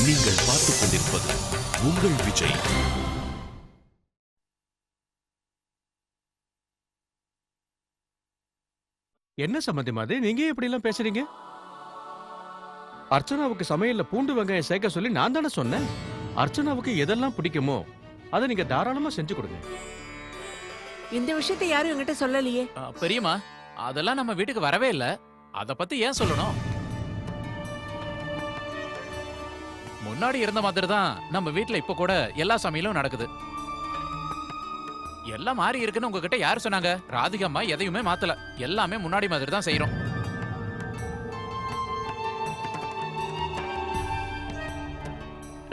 நீங்கள் பார்த்துக் கொண்டிருப்பது உங்கள் விஜய். என்ன சம்பந்தமா அது? நீங்க இப்படி எல்லாம் பேசுறீங்க? அர்ச்சனாவுக்கு சமையல்ல பூண்டு வெங்காயம் சேர்க்க சொல்லி நான் தானே சொன்னேன். அர்ச்சனாவுக்கு எதெல்லாம் பிடிக்குமோ அதை நீங்க தாராளமா செஞ்சு கொடுங்க. இந்த விஷயத்தை யாரும் என்கிட்ட சொல்லலையே. பெரியம்மா, அதெல்லாம் நம்ம வீட்டுக்கு வரவே இல்ல. அத பத்தி ஏன் சொல்லணும்? முன்னாடி இருந்த மாதிரி தான் நம்ம வீட்ல இப்ப கூட எல்லா சமையலும் நடக்குது. எல்லாம் மாறி இருக்குன்னு உங்ககிட்ட யார் சொன்னாங்க? ராதிகம்மா எதையுமே மாத்தல. எல்லாமே முன்னாடி மாதிரி தான் செய்யறோம்.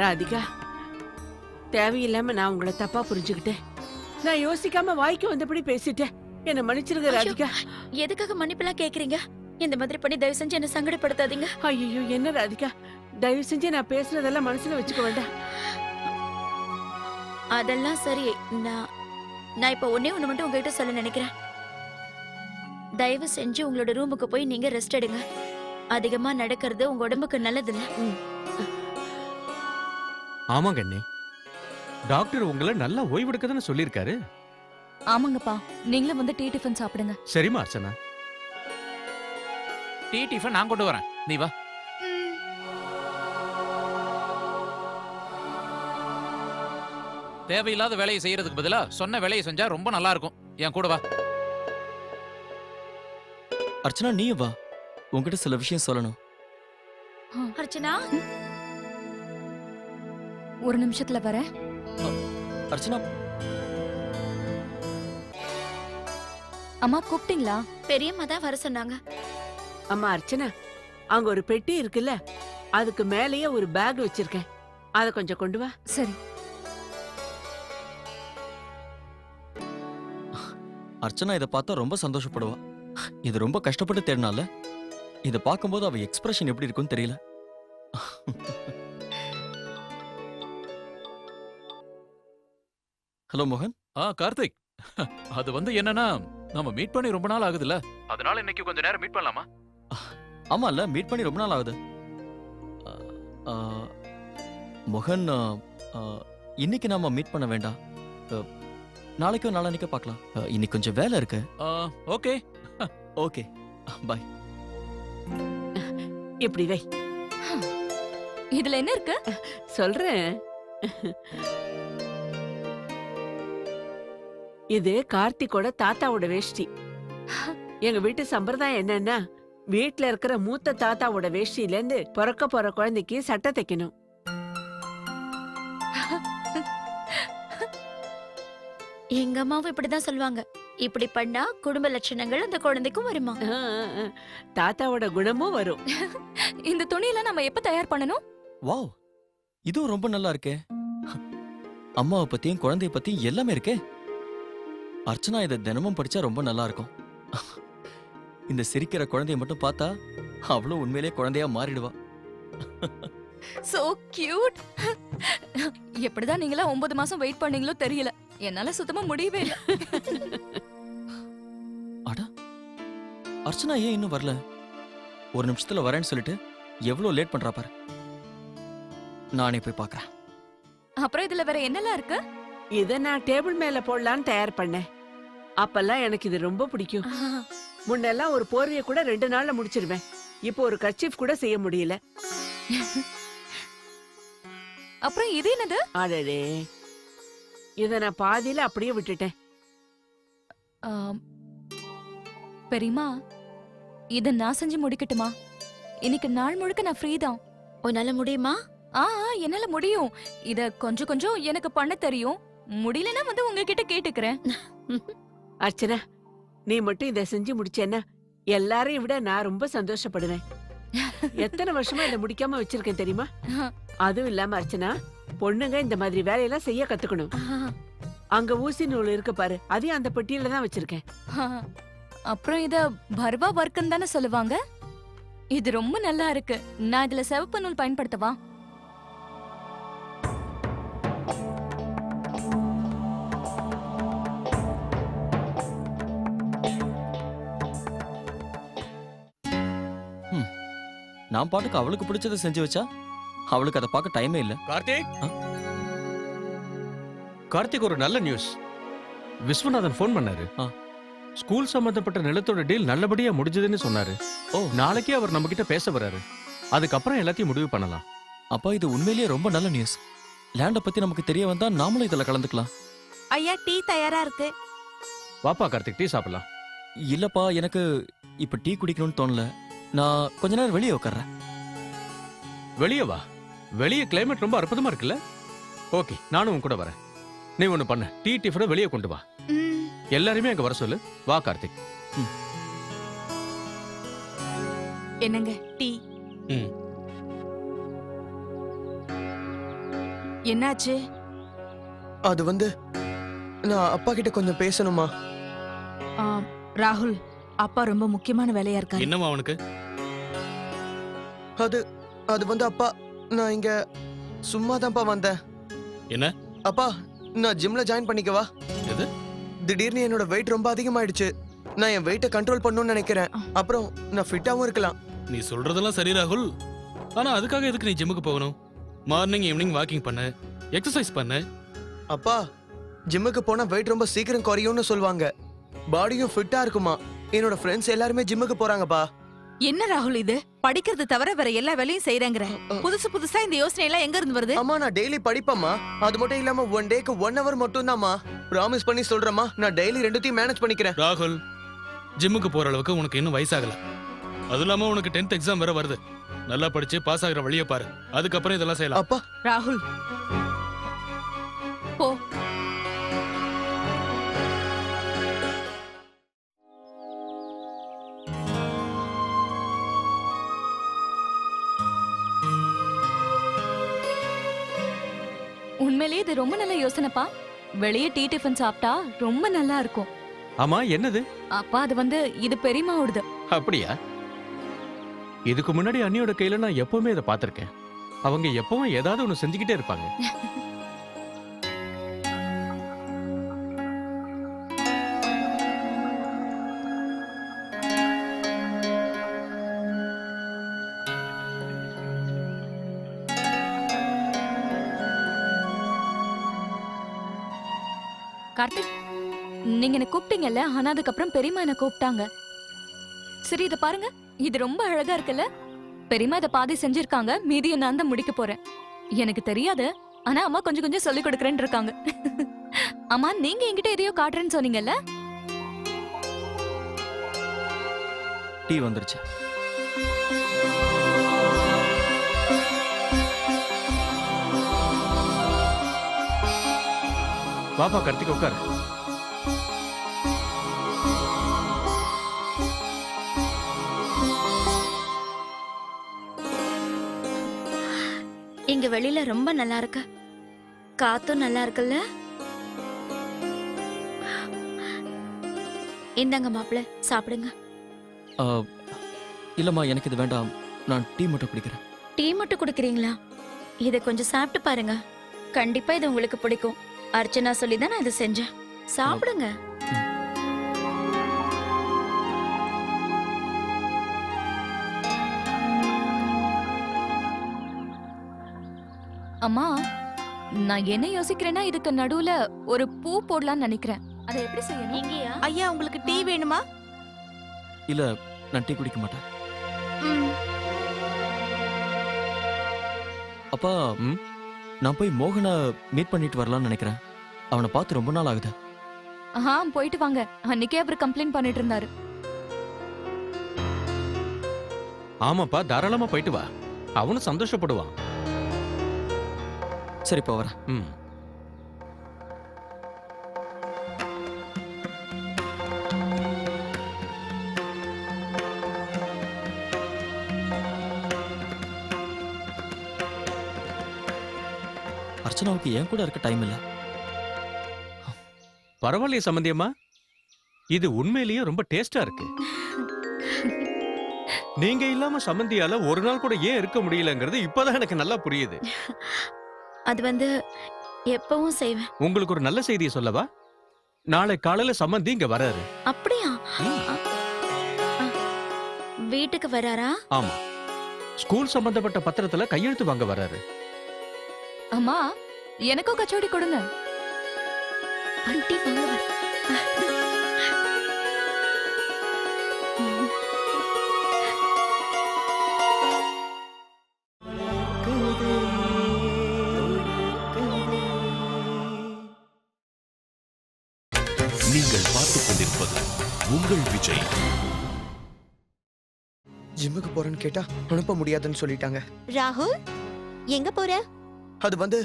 ராதிகா, தேவையில்லாம நான் உங்களை தப்பா புரிஞ்சுக்கிட்டேன். நான் யோசிக்காம வாய்க்கு வந்தபடி பேசிட்டேன். என்ன மன்னிச்சிருங்க ராதிகா. எதுக்காக மன்னிப்பெல்லாம் கேக்குறீங்க? இந்த மாதிரி பண்ணி தயவு செஞ்சு என்ன சங்கடப்படுத்தாதீங்க. ஐயோ, என்ன ராதிகா, தயவு செஞ்சு நான் பேசுனதெல்லாம் மனசுல வச்சுக்க வேண்டாம். அதெல்லாம் சரி. நான் இப்ப ஒண்ணே ஒண்ணு மட்டும் உங்ககிட்ட சொல்ல நினைக்கிறேன். தயவு செஞ்சு உங்களோட ரூமுக்கு போய் நீங்க ரெஸ்ட் எடுங்க. அதிகமா நடக்கிறது உங்க உடம்புக்கு நல்லதில்ல. ஆமாங்க அண்ணே, டாக்டர் உங்களை நல்லா ஓய்வெடுக்க தானே சொல்லியிருக்காரு. ஆமாங்கப்பா, நீங்களும் வந்து டீ டிஃபன் சாப்பிடுங்க. சரிம்மா அர்ச்சனா. டீ டிஃபன் நான் கொண்டு வரேன், நீ வா. தேவையில்லாத வேலையை செய்யறதுக்கு பதிலா சொன்ன வேலையை செஞ்சா ரொம்ப நல்லா இருக்கும். என் கூட வா. அர்ச்சனா, நீயும் வா. உன்கிட்ட சில விஷயம் சொல்லணும். அர்ச்சனா, ஒரு நிமிஷத்துல வரேன். அர்ச்சனா, அம்மா கூப்பிட்டீங்களா? பெரியம்மா தான் வர சொன்னாங்க. அம்மா அர்ச்சனா, அங்க ஒரு பெட்டி இருக்குல்ல, அதுக்கு மேலேயே ஒரு பேக் வச்சிருக்கேன். அத கொஞ்சம் கொண்டு வா. சரி. அர்ச்சனா இதை பார்த்தா ரொம்ப சந்தோஷப்படுவா. இது ரொம்ப கஷ்டப்பட்டு தேடினால இதை பார்க்கும்போது அவ எக்ஸ்பிரஷன் எப்படி இருக்குன்னு தெரியல. ஹலோ மோகன். கார்த்திக், அது வந்து என்னன்னா, நம்ம மீட் பண்ணி ரொம்ப நாள் ஆகுதுல்ல, அதனால இன்னைக்கு கொஞ்ச நேரம் மீட் பண்ணலாமா? ஆமா இல்ல, மீட் பண்ணி ரொம்ப நாள் ஆகுது. மோகன், இன்னைக்கு நாம மீட் பண்ண வேண்டாம். நாளைக்கோ நாளானிக்கோ பார்க்கலாம். இன்னைக்கு கொஞ்சம் வேலை இருக்கு. ஓகே ஓகே, பாய். இப்படி வை. இதுல என்ன இருக்கு? சொல்றேன். இது கார்த்திகோட தாத்தாவோட வேஷ்டி. எங்க வீட்டு சம்பிரதாயம் என்னன்னா, வீட்ல இருக்கிற மூத்த தாத்தாவோட வேஷ்டியில இருந்து பிறக்க போற குழந்தைக்கு சட்டை தைக்கணும். எங்க அம்மாவும் இப்படிதான் சொல்லுவாங்க. இப்படி பண்ணா குடும்ப லட்சணங்கள் அந்த குழந்தைக்கும் வருமா? தாத்தாவோட குணமும் வரும். இந்த துணியெல்லாம் நம்ம எப்ப தயார் பண்ணணும்? வாவ், இதுவும் ரொம்ப நல்லா இருக்கே. அம்மாவை பத்தியும் குழந்தைய பத்தியும் எல்லாமே இருக்கே. அர்ச்சனா இதை தினமும் படிச்சா ரொம்ப நல்லா இருக்கும். இந்த சிரிக்கிற குழந்தைய மட்டும் பார்த்தா அவ்வளவு உண்மையிலே குழந்தையா மாறிடுவா. So cute. எப்படிதான் நீங்களா 9 மாசம் வெயிட் பண்ணீங்களோ தெரியல. என்னால சுத்தமா முடியவே இல்ல. அட, அர்ச்சனா ஏன் இன்னும் வரல? ஒரு நிமிஷத்துல வரேன்னு சொல்லிட்டு எவ்வளவு லேட் பண்றா பாரு. நானே போய் பார்க்கறேன். அப்புறம் இதுல வேற என்னெல்லாம் இருக்கு? இத நான் டேபிள் மேல போடலான்னு தயார் பண்ணேன். அப்பெல்லாம் எனக்கு இது ரொம்ப பிடிக்கும். முன்னெல்லாம் ஒரு போர்வைய கூட 2 நாள்ல முடிச்சிருவேன். இப்போ ஒரு கர்ச்சீஃப் கூட செய்ய முடியல. அப்புறம் இது என்னது? அடடே, இத நான் பாதியில அப்படியே விட்டுட்டேன். பெரியமா, இத நான் செஞ்சு முடிக்கட்டுமா? இன்னைக்கு நாள் முழுக்க நான் ஃப்ரீ தான். உன்னால முடியுமா? என்னால முடியும். இத கொஞ்சம் கொஞ்சம் எனக்கு பண்ண தெரியும். முடியலன்னா வந்து உங்ககிட்ட கேட்டுக்கிறேன். அர்ச்சனா, நீ மட்டும் இத செஞ்சு முடிச்சேன்னா எல்லாரையும் விட நான் ரொம்ப சந்தோஷப்படுவேன். எத்தனை வருஷமா இதை முடிக்காம வச்சிருக்கேன் தெரியுமா? அதுவும் இல்லாம அர்ச்சனா, பொண்ணுங்க இந்த மாதிரி வேலையெல்லாம் செய்ய கத்துக்கணும். அங்க ஊசி நூல் இருக்கு பாரு, அதையும் அந்த பெட்டியில தான் வச்சிருக்கேன். அப்புறம் இத பர்வா வர்க்கன்னு தானே சொல்லுவாங்க. இது ரொம்ப நல்லா இருக்கு. நான் இதுல சிவப்பு நூல் பயன்படுத்தவா? நான் பாட்டுக்கு அவளுக்கு பிடிச்சதை செஞ்சு வச்சா அவளுக்கு அதை பார்க்க டைமே இல்ல. கார்த்திக் ஆ? கார்த்திக், ஒரு நல்ல நியூஸ். விஸ்வநாதன் ஃபோன் பண்ணாரு. ஆ. ஸ்கூல் சம்பந்தப்பட்ட நிலத்தோட டீல் நல்லபடியா முடிஞ்சதுன்னு சொன்னாரு. ஓ. நாளைக்கே அவர் நம்ம கிட்ட பேச வராரு. அதுக்கப்புறம் எல்லாத்தையும் முடிவு பண்ணலாம். அப்பா இது உண்மையிலேயே ரொம்ப நல்ல நியூஸ். லேண்ட பத்தி நமக்கு தெரிய வந்தா நாமளும் இதுல கலந்துக்கலாம். ஐயா டீ தயாரா இருக்கு. வாப்பா கார்த்திக், டீ சாப்பிடலாம். இல்லப்பா, எனக்கு இப்ப டீ குடிக்கணும்னு தோணல. நான் கொஞ்ச நேரம் வெளியே உட்கார்றேன். வெளியே வா. வெளியே கிளைமேட் ரொம்ப அற்புதமா இருக்குல்ல? ஓகே, நானும் உன் கூட வரேன். நீ ஒண்ணு பண்ண, டீ டிஃபனை வெளியே கொண்டு வா. எல்லாருமே அங்க வர சொல்லு. வா கார்த்திக். என்னங்க டீ? என்னாச்சு? அது வந்து நான் அப்பா கிட்ட கொஞ்சம் பேசணுமா? ராகுல், அப்பா ரொம்ப முக்கியமான வேலையா இருக்காரு. என்னம்மா அவனுக்கு? அது வந்து அப்பா, நான் இங்க சும்மா தான்ப்பா வந்தேன். என்ன? அப்பா, நான் ஜிம்ல ஜாயின் பண்ணிக்கவா? எது? திடீர்னு என்னோட வெயிட் ரொம்ப அதிகமாயிடுச்சு. நான் என் வெயிட்டை கண்ட்ரோல் பண்ணணும்னு நினைக்கிறேன். அப்புறம் நான் ஃபிட்டாவும் இருக்கலாம். நீ சொல்றதெல்லாம் சரி ராகுல். ஆனா அதுக்காக எதுக்கு நீ ஜிம்முக்கு போகணும்? மார்னிங் ஈவினிங் வாக்கிங் பண்ணு, எக்ஸசைஸ் பண்ணு. அப்பா, ஜிம்முக்கு போனா வெயிட் ரொம்ப சீக்கிரம் குறையும்னு சொல்லுவாங்க. பாடியும் ஃபிட்டா இருக்குமா. என்னோட ஃப்ரெண்ட்ஸ் எல்லாருமே ஜிம்முக்கு போறாங்கப்பா. என்ன ராகுல் இது? படிக்கிறது தவிர வேற எல்லா வேலையும் செய்யறேங்கிற. புதுசு புதுசா இந்த யோசனை எல்லாம் எங்க இருந்து வருது? அம்மா, நான் டெய்லி படிப்பேம்மா. அது மட்டும் இல்லாம 1 டேக்கு 1 hour மட்டும் தான்மா. ப்ராமிஸ் பண்ணி சொல்றேம்மா, நான் டெய்லி ரெண்டுத்தையும் மேனேஜ் பண்ணிக்கிறேன். ராகுல், ஜிம்முக்கு போற அளவுக்கு உனக்கு இன்னும் வயசாகல. அதுவும் இல்லாம உனக்கு 10th எக்ஸாம் வேற வருது. நல்லா படிச்சு பாஸ் ஆகுற வழியை பாரு. அதுக்கப்புறம் இதெல்லாம் செய்யலாம். அப்பா, ராகுல் போ. உண்மையிலேயே இது ரொம்ப நல்ல யோசனைப்பா. வெளியே டீ டிஃபன் சாப்பிட்டா ரொம்ப நல்லா இருக்கும். ஆமா, என்னது? அப்பா அது வந்து இது பெரியம்மாவோடது. அப்படியா? இதுக்கு முன்னாடி அண்ணியோட கையில நான் எப்பவுமே இதை பார்த்திருக்கேன். அவங்க எப்பவும் ஏதாவது ஒண்ணு செஞ்சுக்கிட்டே இருப்பாங்க. கார்த்திக், நீங்க என்ன கூப்பிட்டீங்கல்ல, ஆனா அதுக்கப்புறம் பெரியம்மா என்ன கூப்பிட்டாங்க. சரி இத பாருங்க, இது ரொம்ப அழகா இருக்குல்ல? பெரியம்மா இத பாதி செஞ்சிருக்காங்க, மீதியை நான் தான் முடிக்க போறேன். எனக்கு தெரியாது, ஆனா அம்மா கொஞ்சம் கொஞ்சம் சொல்லி கொடுக்கறேன்னு இருக்காங்க. அம்மா, நீங்க என்கிட்ட எதையோ காட்டுறேன்னு சொன்னீங்கல்ல? டீ வந்துருச்சு. வாப்பா கார்த்திக், உட்காரு. இங்க வெளியில ரொம்ப நல்லா இருக்கு. காத்தும் நல்லா இருக்குல்ல? இந்தாங்க மாப்பிள்ள, சாப்பிடுங்க. இல்லம்மா, எனக்கு இது வேண்டாம். நான் டீ மட்டும் குடிக்கிறேன். டீ மட்டும் குடிக்கிறீங்களா? இதை கொஞ்சம் சாப்பிட்டு பாருங்க. கண்டிப்பா இது உங்களுக்கு பிடிக்கும். அர்ச்சனா சொல்லி தான் நான் இதை செஞ்சேன். சாப்பிடுங்க. அம்மா, நான் என்ன யோசிக்கிறேன்னா இதுக்கு நடுவுல ஒரு பூ போடலாம்னு நினைக்கிறேன். அதை எப்படி செய்யணும்? இங்கேயா? ஐயா, உங்களுக்கு டீ வேணுமா? இல்ல, நான் டீ குடிக்க மாட்டேன். அப்பா, நான் போய் மோகனை மீட் பண்ணிட்டு வரலாம்னு நினைக்கிறேன். அவனை பார்த்து ரொம்ப நாள் ஆகுது. போயிட்டு வாங்க. அன்னைக்கே அவர் கம்ப்ளைண்ட் பண்ணிட்டு இருந்தாரு. ஆமாப்பா, தாராளமா போயிட்டு வா. அவனும் சந்தோஷப்படுவான். சரிப்பா, வரேன். ம். அர்ச்சனாவுக்கு என் கூட இருக்க டைம் இல்ல. பரவாயில்லையே சம்பந்தியம்மா, இது உண்மையிலேயே ரொம்ப டேஸ்டா இருக்கு. நீங்க இல்லாம சம்பந்தியால ஒரு நாள் கூட ஏன் இருக்க முடியலங்கிறது இப்பதான் எனக்கு நல்லா புரியுது. அது வந்து எப்பவும் செய்வேன். உங்களுக்கு ஒரு நல்ல செய்தியை சொல்லவா? நாளை காலையில சம்பந்தி இங்க வராரு. அப்படியா? வீட்டுக்கு வராரா? ஆமா, ஸ்கூல் சம்பந்தப்பட்ட பத்திரத்துல கையெழுத்து வாங்க வர்றாரு. அம்மா எனக்கும் கச்சோடி கொடுங்க. ஆண்டி வாங்க வர. நீங்கள் பார்த்துக் கொண்டிருப்பது உங்கள் விஜய். ஜிம்முக்கு போறேன்னு கேட்டா அனுப்ப முடியாதுன்னு சொல்லிட்டாங்க. ராகுல் எங்க போற? அது வந்து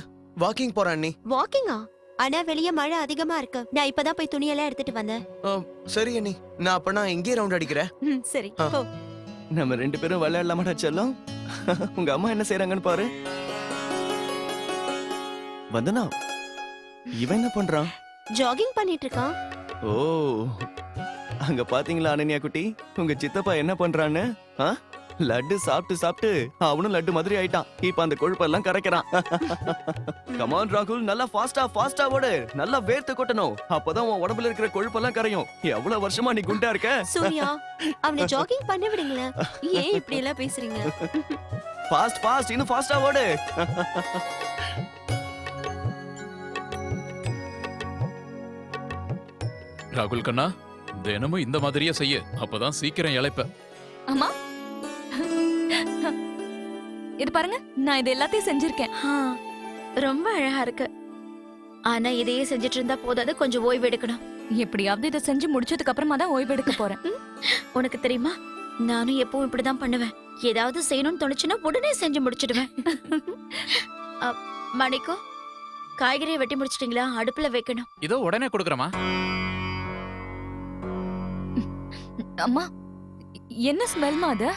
வாக்கிங் போறேன் அண்ணி. வாக்கிங்கா? ஆனா வெளிய மழை அதிகமா இருக்கு. நான் இப்பதான் போய் துணியெல்லாம் எடுத்துட்டு வந்தேன். சரி அண்ணி, நான் அப்பனா இங்கே ரவுண்ட் அடிக்கிறேன். சரி ஆ. போ. நம்ம 2 பேரும் விளையாடலாமாடா செல்லம்? உங்க அம்மா என்ன செய்றாங்கன்னு பாரு. வந்தனா இவன் என்ன பண்றான்? ஜாகிங் பண்ணிட்டு இருக்கான். ஓ, அங்க பாத்தீங்களா அனன்யா குட்டி, உங்க சித்தப்பா என்ன பண்றான்னு? லட்டு சாப்பிட்டு சாப்பிட்டு அவனும் லட்டு மாதிரி ஆயிட்டான். இப்ப அந்த கொழுப்பெல்லாம் கரைக்கிறான். கமான் ராகுல், நல்லா ஃபாஸ்டா ஓடு. நல்லா வேர்த்து கொட்டணும். அப்பதான் உன் உடம்புல இருக்கிற கொழுப்பெல்லாம் கரையும். எவ்வளவு வருஷமா நீ குண்டா இருக்க? சூர்யா, அவனை ஜாகிங் பண்ண விடுங்களேன். ஏன் இப்படி எல்லாம் பேசுறீங்க? ஃபாஸ்ட் இன்னும் ஃபாஸ்டா ஓடு. ராகுல் கண்ணா, தினமும் இந்த மாதிரியே செய்ய, அப்பதான் சீக்கிரம் இளைப்ப. அம்மா இது பாருங்க, நான் இது எல்லாத்தையும் செஞ்சிருக்கேன். ரொம்ப அழகா இருக்கு. ஆனா இதையே செஞ்சுட்டு இருந்தா போதாது, கொஞ்சம் ஓய்வு எடுக்கணும். எப்படியாவது இதை செஞ்சு முடிச்சதுக்கு அப்புறமா தான் ஓய்வு எடுக்க போறேன். உனக்கு தெரியுமா, நானும் எப்பவும் இப்படிதான் பண்ணுவேன். ஏதாவது செய்யணும்னு தோணுச்சுன்னா உடனே செஞ்சு முடிச்சிடுவேன். மணிக்கோ, காய்கறியை வெட்டி முடிச்சிட்டீங்களா? அடுப்புல வைக்கணும். இதோ உடனே கொடுக்கறமா. அம்மா என்ன ஸ்மெல்மா அது?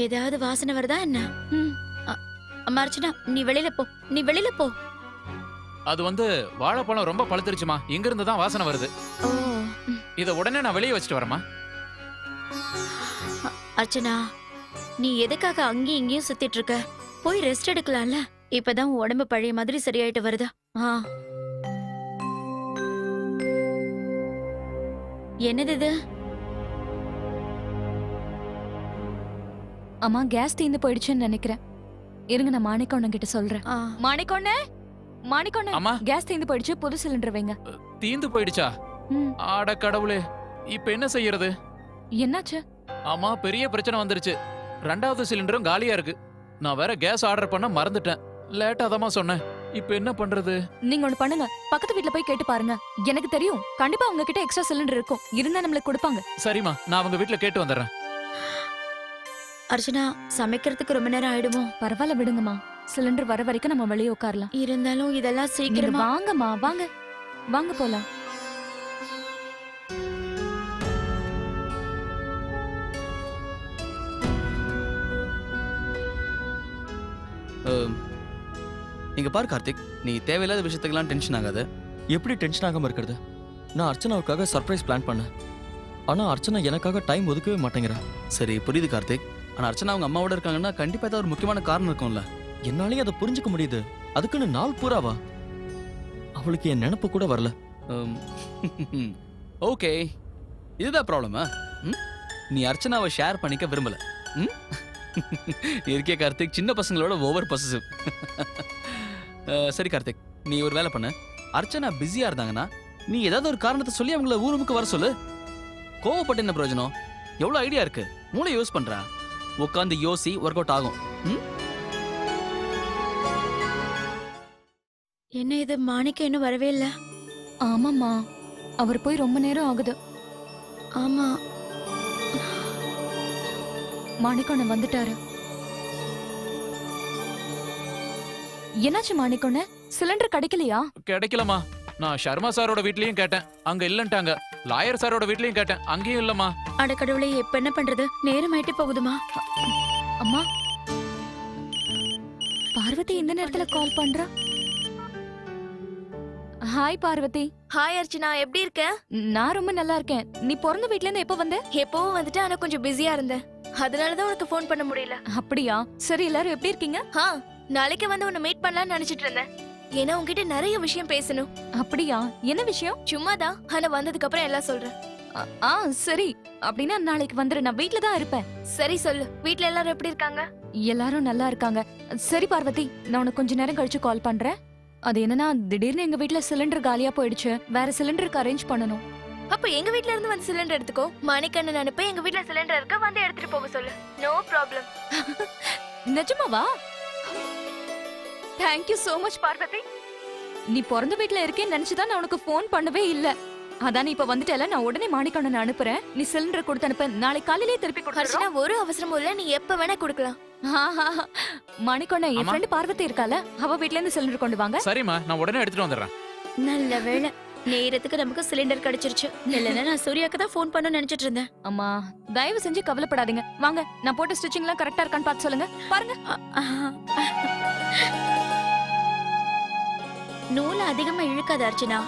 ஏதாவது வாசனை வருதா என்ன? அம்மா அர்ச்சனா, நீ வெளியில போ. அது வந்து வாழைப்பழம் ரொம்ப பழுத்துருச்சுமா. இங்க இருந்து தான் வாசனை வருது. ஓ, இத உடனே நான் வெளியே வச்சுட்டு வரேம்மா. அர்ச்சனா, நீ எதுக்காக அங்கேயும் இங்கேயும் சுத்திட்டு இருக்க? போய் ரெஸ்ட் எடுக்கலாம்ல. இப்பதான் உன் உடம்பு பழைய மாதிரி சரியாயிட்டு வருதா? என்னது இது? அம்மா கேஸ் தீந்து போயிடுச்சுன்னு நினைக்கிறேன். இருங்க, நான் மாணிக்கொண்ணன் கிட்ட சொல்றேன். மாணிக்கொண்ணே, அம்மா, கேஸ் தீந்து போயிடுச்சு, புது சிலிண்டர் வைங்க. தீந்து போயிடுச்சா? ஆட கடவுளே, இப்ப என்ன செய்யறது? என்னாச்சு? ஆமா, பெரிய பிரச்சனை வந்துருச்சு. 2வது சிலிண்டரும் காலியா இருக்கு. நான் வேற கேஸ் ஆர்டர் பண்ண மறந்துட்டேன். லேட்டா தான் சொன்னேன். இப்ப என்ன பண்றது? நீங்க ஒண்ணு பண்ணுங்க, பக்கத்து வீட்ல போய் கேட்டு பாருங்க. எனக்கு தெரியும், கண்டிப்பா அவங்க கிட்ட எக்ஸ்ட்ரா சிலிண்டர் இருக்கும். இருந்தா நம்மளுக்கு கொடுப்பாங்க. சரிம்மா, நான் அவங்க வீட்ல கேட்டு வந்துடுறேன். அர்ச்சனா, சமைக்கிறதுக்கு ரொம்ப நேரம் ஆயிடுமோ? பரவாயில்ல, விடுங்கம்மா. சிலிண்டர் வர வரைக்கும் நம்ம வெளியே உட்காரலாம். இருந்தாலும் இதெல்லாம் நீங்க சீக்கிரமா. வாங்கம்மா, வாங்க போலாம். இங்க பாரு கார்த்திக், நீ தேவையில்லாத விஷயத்துக்கெல்லாம் டென்ஷன் ஆகாத. எப்படி டென்ஷன் ஆகாம இருக்கிறது? நான் அர்ச்சனாவுக்காக சர்ப்ரைஸ் பிளான் பண்ணேன். ஆனா அர்ச்சனா எனக்காக டைம் ஒதுக்கவே மாட்டேங்கிறா. சரி, புரியுது கார்த்திக். ஆனா அர்ச்சனா அவங்க அம்மாவோட இருக்காங்கன்னா கண்டிப்பா ஏதாவது ஒரு முக்கியமான காரணம் இருக்கும்ல. என்னாலேயே அதை புரிஞ்சுக்க முடியுது. அதுக்குன்னு நாள் பூராவா? அவளுக்கு என் நினைப்பு கூட வரல. ஓகே, இதுதான் ப்ராப்ளமா? நீ அர்ச்சனாவை ஷேர் பண்ணிக்க விரும்பல. இருக்கே கார்த்திக், சின்ன பசங்களோட ஓவர் பொசசிவ். சரி கார்த்திக், நீ ஒரு வேலை பண்ண. அர்ச்சனா பிஸியா இருந்தாங்கன்னா நீ ஏதாவது ஒரு காரணத்தை சொல்லி அவங்கள ஊருக்கு வர சொல்லு. கோவப்பட்டு என்ன பிரயோஜனம்? எவ்வளவு ஐடியா இருக்கு, மூளை யூஸ் பண்றா. உட்காந்து யோசி, ஒர்க் அவுட் ஆகும். என்ன இது, மாணிக்க இன்னும் வரவே இல்ல? ஆமாம்மா, அவர் போய் ரொம்ப நேரம் ஆகுது. ஆமா, மாணிக்கொண்ணன் வந்துட்டாரு. என்னாச்சு மாணிக்கொண்ணே, சிலிண்டர் கிடைக்கலையா? கிடைக்கலமா. நான் சர்மா சாரோட வீட்லயும் கேட்டேன், அங்க இல்லன்ட்டாங்க. லாயர் சாரோட வீட்லயும் கேட்டேன், அங்கேயும் இல்லம்மா. அட கடவுளே, இப்ப என்ன பண்றது? நேரம் ஆயிட்டு போகுதுமா. அம்மா, பார்வதி இந்த நேரத்துல கால் பண்றா. ஹாய் பார்வதி. ஹாய் அர்ச்சனா, எப்படி இருக்க? நான் ரொம்ப நல்லா இருக்கேன். நீ பிறந்த வீட்ல இருந்து எப்போ வந்த? எப்பவும் வந்துட்டு, ஆனா கொஞ்சம் பிஸியா இருந்தேன். அதனாலதான் உனக்கு ஃபோன் பண்ண முடியல. அப்படியா? சரி, எல்லாரும் எப்படி இருக்கீங்க? நாளைக்கு வந்து உன்னை மீட் பண்ணலாம்னு நினைச்சிட்டு இருந்தேன். ஏன்னா உன்கிட்ட நிறைய விஷயம் பேசணும். அப்படியா? என்ன விஷயம்? சும்மாதான், ஆனா வந்ததுக்கு அப்புறம் எல்லாம் சொல்றேன். சரி, அப்படின்னா நாளைக்கு வந்துரு. நான் வீட்ல தான் இருப்பேன். சரி சொல்லு, வீட்ல எல்லாரும் எப்படி இருக்காங்க? எல்லாரும் நல்லா இருக்காங்க. சரி பார்வதி, நான் உனக்கு கொஞ்ச நேரம் கழிச்சு கால் பண்றேன். அது என்னன்னா திடீர்னு எங்க வீட்ல சிலிண்டர் காலியா போயிடுச்சு. வேற சிலிண்டருக்கு அரேஞ்ச் பண்ணணும். அப்ப எங்க வீட்ல இருந்து வந்து சிலிண்டர் எடுத்துக்கோ. மணிக்கண்ணன் அனுப்ப எங்க வீட்ல சிலிண்டர் இருக்க வந்து எடுத்துட்டு போக சொல்லு. No problem. நிஜமாவா? Thank you so much Parvathi. நீ பிறந்த வீட்ல இருக்கேன்னு நினைச்சுதான் நான் உனக்கு ஃபோன் பண்ணவே இல்ல. அதான் நீ இப்ப வந்துட்டல, நான் உடனே மாணிக்கண்ணன் அனுப்புறேன். நீ சிலிண்டர் கொடுத்து அனுப்ப. நாளைக்கு காலையிலேயே திருப்பி கொடுத்துறேன். ஹர்ஷனா, ஒரு அவசரமும் இல்ல, நீ எப்ப வேணா கொடுக்கலாம். மாணிக்கண்ணன், என் ஆமா. ஃப்ரெண்ட் பார்வதி இருக்கால, அவ வீட்ல இருந்து சிலிண்டர் கொண்டு வாங்க. சரிம்மா, நான் உடனே எடுத்துட்டு வந்துடுறேன். நல்ல வேளை நேரத்துக்கு நமக்கு சிலிண்டர் கிடைச்சிருச்சு. இல்லைன்னா நான் சூர்யாக்கு தான் ஃபோன் பண்ண நினைச்சிட்டு இருந்தேன். அம்மா, தயவு செஞ்சு கவலைப்படாதீங்க. வாங்க, நான் போட்ட ஸ்டிச்சிங் எல்லாம் கரெக்டா இருக்கான்னு பார்த்து சொல்லுங்க. பாருங்க. நூலை அதிகமா இழுக்காத அர்ச்சனா,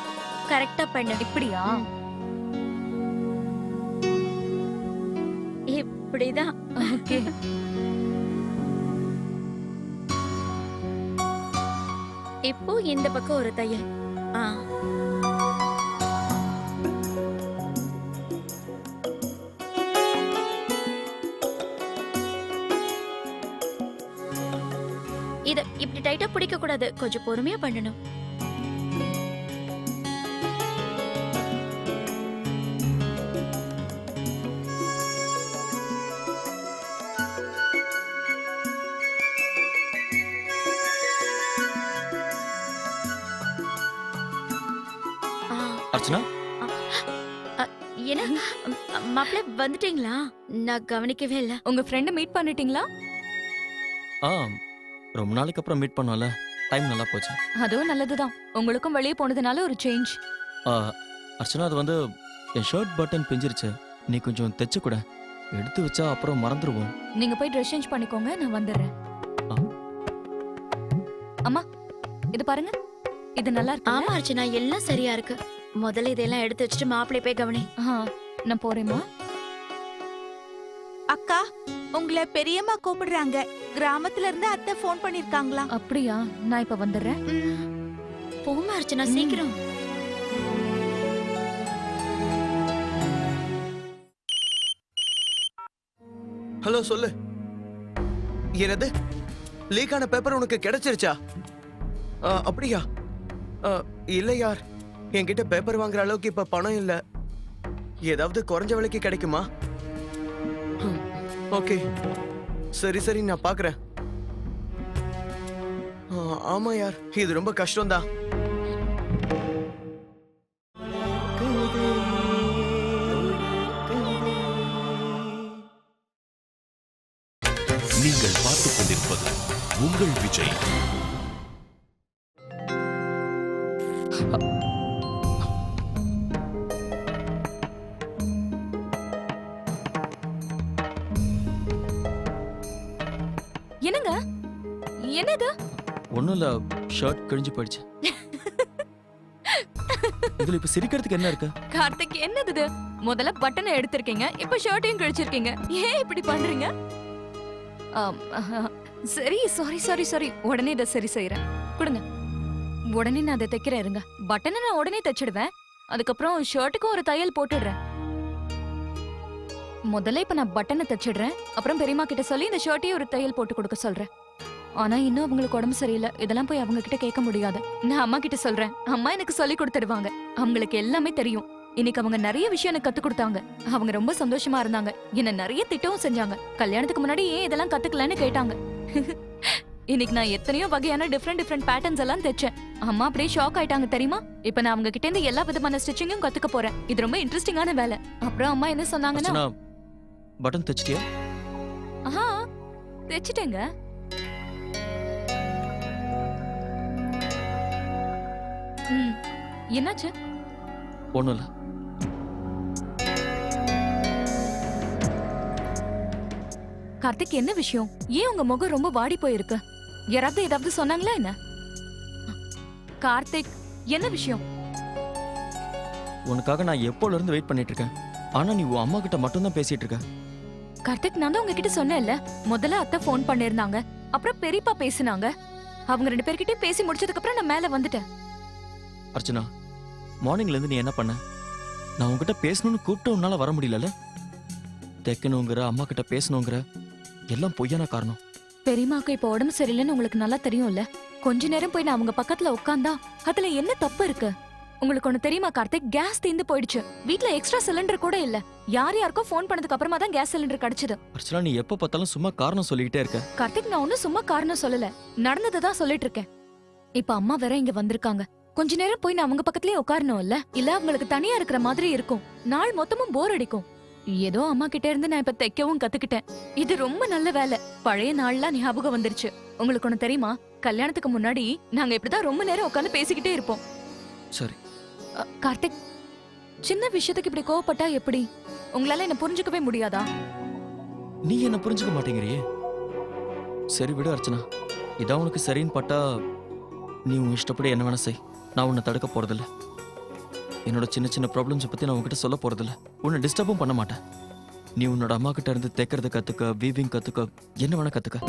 கரெக்டா பண்ணு. இப்படியா? இப்படிதான். ஓகே. இப்போ இந்த பக்கம் ஒரு தையல். இத இப்படி டைட்டா பிடிக்க கூடாது, கொஞ்சம் பொறுமையா பண்ணணும். அர்ச்சனா, என்ன மாப்பிள்ள வந்துட்டீங்களா? நான் கவனிக்கவே இல்ல. உங்க ஃப்ரெண்ட மீட் பண்ணிட்டீங்களா? ரொம்ப நாளைக்கு அப்புறம் மீட் பண்ணோம்ல, டைம் நல்லா போச்சு. அதுவும் நல்லதுதான். உங்களுக்கும் வெளியே போனதுனால ஒரு சேஞ்ச். அர்ச்சனா, அது வந்து என் ஷர்ட் பட்டன் பிஞ்சிருச்சு. நீ கொஞ்சம் தைச்சு கூட. எடுத்து வச்சா அப்புறம் மறந்துடுவோம். நீங்க போய் ட்ரெஸ் சேஞ்ச் பண்ணிக்கோங்க, நான் வந்துடுறேன். அம்மா, இது பாருங்க. இது நல்லா இருக்கு. ஆமா அர்ச்சனா, எல்லாம் சரியா இருக்கு. முதல்ல இதெல்லாம் எடுத்து வச்சுட்டு மாப்பிள்ளை போய் கவனி. நான் போறேம்மா. அக்கா, உங்களை பெரியம்மா கூப்பிடுறாங்க. கிராமத்துல இருந்து அத்தை ஃபோன் பண்ணிருக்காங்களா? அப்படியா? நான் இப்ப வந்துடுறேன். போமா அர்ச்சனா, சீக்கிரம். ஹலோ, சொல்லு. என்னது, லீக்கான பேப்பர் உனக்கு கிடைச்சிருச்சா? அப்படியா? இல்ல யார், என்கிட்ட பேப்பர் வாங்குற அளவுக்கு இப்ப பணம் இல்ல. ஏதாவது குறைஞ்ச விலைக்கு கிடைக்குமா? ஓகே, சரி சரி, நான் பாக்குறேன். ஆமா யார், இது ரொம்ப கஷ்டம்தான். நீங்கள் பார்த்துக் கொண்டிருப்பது உங்கள் விஜய். என்னங்க, என்னது? ஒண்ணும் இல்ல, ஷர்ட் கிழிஞ்சு போயிடுச்சு. இதுல இப்ப சிரிக்கிறதுக்கு என்ன இருக்கு? கார்த்திக், என்னது இது? முதல்ல பட்டனை எடுத்திருக்கீங்க, இப்ப ஷர்ட்டையும் கிழிச்சிருக்கீங்க. ஏன் இப்படி பண்றீங்க? சரி, சாரி சாரி சாரி. உடனே இதை சரி செய்யறேன். கொடுங்க. உடனே நான் அதை தைக்கிறேன், இருங்க. பட்டனை நான் உடனே தைச்சிடுவேன். அதுக்கப்புறம் ஷர்ட்டுக்கும் ஒரு தையல் போட்டுடுறேன். முதல்ல இப்ப நான் பட்டனை தைச்சிடுறேன். அப்புறம் பெரியம்மா கிட்ட சொல்லி இந்த ஷர்ட்டையும் ஒரு தையல் போட்டு கொடுக்க சொல்றேன். ஆனா இன்னும் அவங்களுக்கு உடம்பு சரியில்லை. இதெல்லாம் போய் அவங்க கிட்ட கேட்க முடியாது. நான் அம்மா கிட்ட சொல்றேன். அம்மா எனக்கு சொல்லி கொடுத்துடுவாங்க. அவங்களுக்கு எல்லாமே தெரியும். இன்னைக்கு அவங்க நிறைய விஷயம் எனக்கு கத்து கொடுத்தாங்க. அவங்க ரொம்ப சந்தோஷமா இருந்தாங்க. என்ன நிறைய திட்டவும் செஞ்சாங்க. கல்யாணத்துக்கு முன்னாடி ஏன் இதெல்லாம் கத்துக்கலன்னு கேட்டாங்க. இன்னைக்கு நான் எத்தனையோ வகையான டிஃப்ரெண்ட் பேட்டர்ன்ஸ் எல்லாம் தைச்சேன். அம்மா அப்படியே ஷாக் ஆயிட்டாங்க தெரியுமா? இப்ப நான் அவங்க கிட்ட இருந்து எல்லா விதமான ஸ்டிச்சிங்கும் கத்துக்க போறேன். இது ரொம்ப இன்ட்ரெஸ்டிங்கான வேலை. அப்புறம் அம்மா என்ன சொன்னாங்கன்னா, அர்ச்சனா, பட்டன் தைச்சிட்டியா? ஆஹா, தைச்சிட்டேங்க. என்னாச்சு? ஒண்ணும் இல்ல. கார்த்திக், என்ன விஷயம்? ஏன் உங்க முகம் ரொம்ப வாடி போயிருக்கு? யாராவது ஏதாவது சொன்னாங்களா என்ன? கார்த்திக், என்ன விஷயம்? உனக்காக நான் எப்போல இருந்து வெயிட் பண்ணிட்டு இருக்கேன். ஆனா நீ உன் அம்மா கிட்ட மட்டும் தான் பேசிட்டு இருக்க. கார்த்திக், நான் தான் உங்ககிட்ட சொன்னேன்ல, முதல்ல அத்தை ஃபோன் பண்ணிருந்தாங்க, அப்புறம் பெரியப்பா பேசினாங்க. அவங்க 2 பேர்கிட்டயும் பேசி முடிச்சதுக்கு அப்புறம் நான் மேல வந்துட்டேன். அர்ச்சனா, மார்னிங்ல இருந்து நீ என்ன பண்ண? நான் உன்கிட்ட பேசணும்னு கூப்பிட்டு உன்னால வர முடியல. தைக்கணுங்கிற, அம்மா கிட்ட பேசணுங்கிற, எல்லாம் பொய்யான காரணம். பெரியமாக்கு இப்ப உடம்பு சரியில்லைன்னு உங்களுக்கு நல்லா தெரியும்ல. கொஞ்ச நேரம் போய் நான் அவங்க பக்கத்துல உட்கார்ந்தா அதுல என்ன தப்பு இருக்கு? உங்களுக்கு ஒண்ணு தெரியுமா கார்த்திக், கேஸ் தீந்து போயிடுச்சு. வீட்ல எக்ஸ்ட்ரா சிலிண்டர் கூட இல்ல. யாருக்கோ ஃபோன் பண்ணதுக்கு அப்புறமா தான் கேஸ் சிலிண்டர் கிடைச்சது. அர்ச்சனா நீ எப்ப பார்த்தாலும் சும்மா காரணம் சொல்லிக்கிட்டே இருக்க. கார்த்திக், நான் ஒன்னும் சும்மா காரணம் சொல்லல, நடந்ததை சொல்லிட்டு இருக்கேன். இப்ப அம்மா வேற இங்க வந்திருக்காங்க. கொஞ்ச நேரம் போய் நான் அவங்க பக்கத்துலயே உட்காரணும் இல்ல அவங்களுக்கு தனியா இருக்கிற மாதிரி இருக்கும். நாள் மொத்தமும் போர் அடிக்கும். ஏதோ அம்மா கிட்ட இருந்து நான் இப்ப தைக்கவும் கத்துக்கிட்டேன். இது ரொம்ப நல்ல வேலை. பழைய நாள்லாம் ஞாபகம் வந்துருச்சு. உங்களுக்கு ஒண்ணு தெரியுமா, கல்யாணத்துக்கு முன்னாடி நாங்க இப்படிதான் ரொம்ப நேரம் உட்கார்ந்து பேசிக்கிட்டே இருப்போம். சரி கார்த்திக், சின்ன விஷயத்துக்கு இப்படி கோவப்பட்டா எப்படி? உங்களால என்ன புரிஞ்சுக்கவே முடியாதா? நீ என்ன புரிஞ்சுக்க மாட்டேங்கிறியே. சரி விடு அர்ச்சனா, இதான் உனக்கு சரின்னு பட்டா நீ உன் இஷ்டப்படி என்ன வேணா செய். நான் உன்னை தடுக்க போறதில்ல. என்னோட சின்ன சின்ன ப்ராப்ளம்ஸை பத்தி நான் உன்கிட்ட சொல்ல போறதில்ல. உன்னை டிஸ்டர்பும் பண்ண மாட்டேன். நீ உன்னோட அம்மா கிட்ட இருந்து தைக்கிறது கத்துக்க, வீவிங் கத்துக்க, என்ன வேணா கத்துக்க.